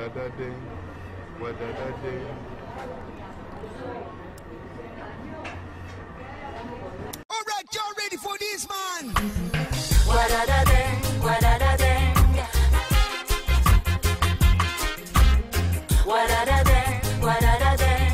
Wadadading, wadadading. All right, y'all ready for this, man? Wadadading, wadadading. Wadadading, wadadading.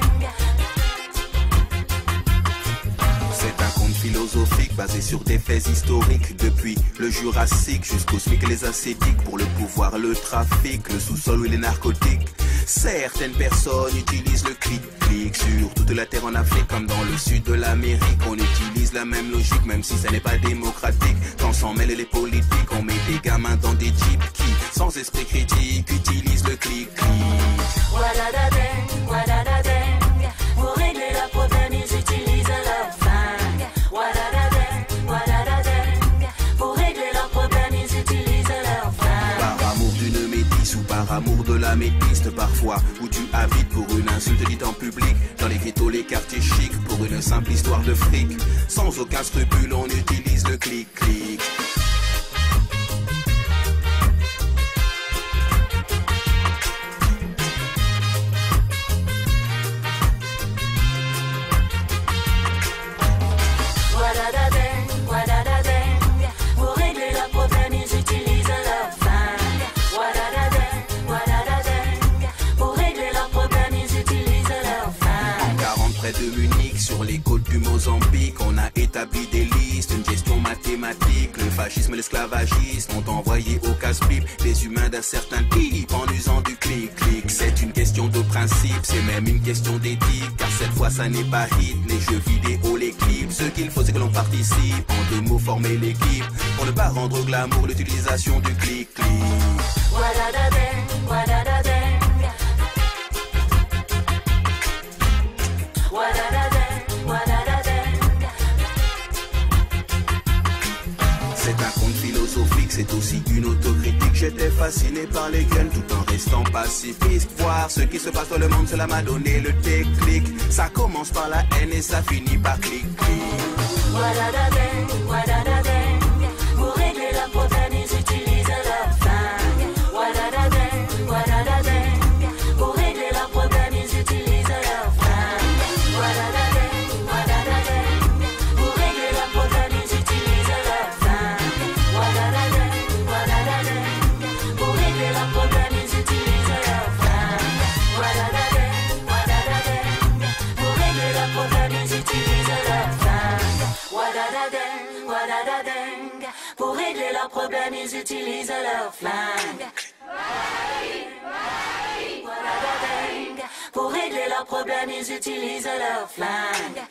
C'est un conte philosophique basé sur des faits historiques. Depuis le Jurassique jusqu'au SMIC et les ascétiques. Pour le pouvoir, le trafic, le sous-sol ou les narcotiques. Certaines personnes utilisent le clic-clic sur toute la terre en Afrique comme dans le sud de l'Amérique. On utilise la même logique même si ça n'est pas démocratique. Quand s'en mêlent les politiques, on met des gamins dans des jeeps qui, sans esprit critique, utilisent le clic-clic. Wadadading, wadadading. Pour régler le problème, ils utilisent leur flingue. Wadadading, wadadading. Pour régler leur problème, ils utilisent leur flingue. Par amour d'une métisse ou par amour de la métiste parfois. Où tu habites pour une insulte dite en public. Dans les ghettos, les quartiers chics, pour une simple histoire de fric. Sans aucun scrupule, on utilise le clic-clic. Wadadading, wadadading. Pour régler le problème, ils utilisent leur flingue. Wadadading, wadadading. Pour régler le problème, ils utilisent leur flingue. En 40 près de Munich, sur les côtes du Mozambique, on a établi des listes, une gestion mathématique. Le fascisme et l'esclavagisme ont envoyé au casse-pipe des humains d'un certain type en usant du clic-clic. C'est une question de principe, c'est même une question d'éthique, car cette fois ça n'est pas hit, les jeux vidéo, les clips. Ce qu'il faut c'est que l'on participe, en deux mots former l'équipe, pour ne pas rendre glamour l'utilisation du clic-clic. Wadadading, wadadading. Wadadading, wadadading. C'est un conte philosophique, c'est aussi une autocritique. J'étais fasciné par les guns tout en restant pacifiste. Voir ce qui se passe dans le monde, cela m'a donné le déclic. Ça commence par la haine et ça finit par clic-clic. Wadadading, wadadading. Pour régler le problème, ils utilisent leur flingue. Wadadading, wadadading. Pour régler le problème, ils utilisent leur flingue. Wadadading, wadadading. Pour régler le problème, ils utilisent leur flingue. Wadadading, wadadading. Pour régler le problème, ils utilisent leur flingue. Wadadading, wadadading. Pour régler le problème, ils utilisent leur flingue. Wadadading, wadadading. Pour régler leurs problèmes, ils utilisent leur flingue. Wadadading. Pour régler leurs problèmes, ils utilisent leur flingue.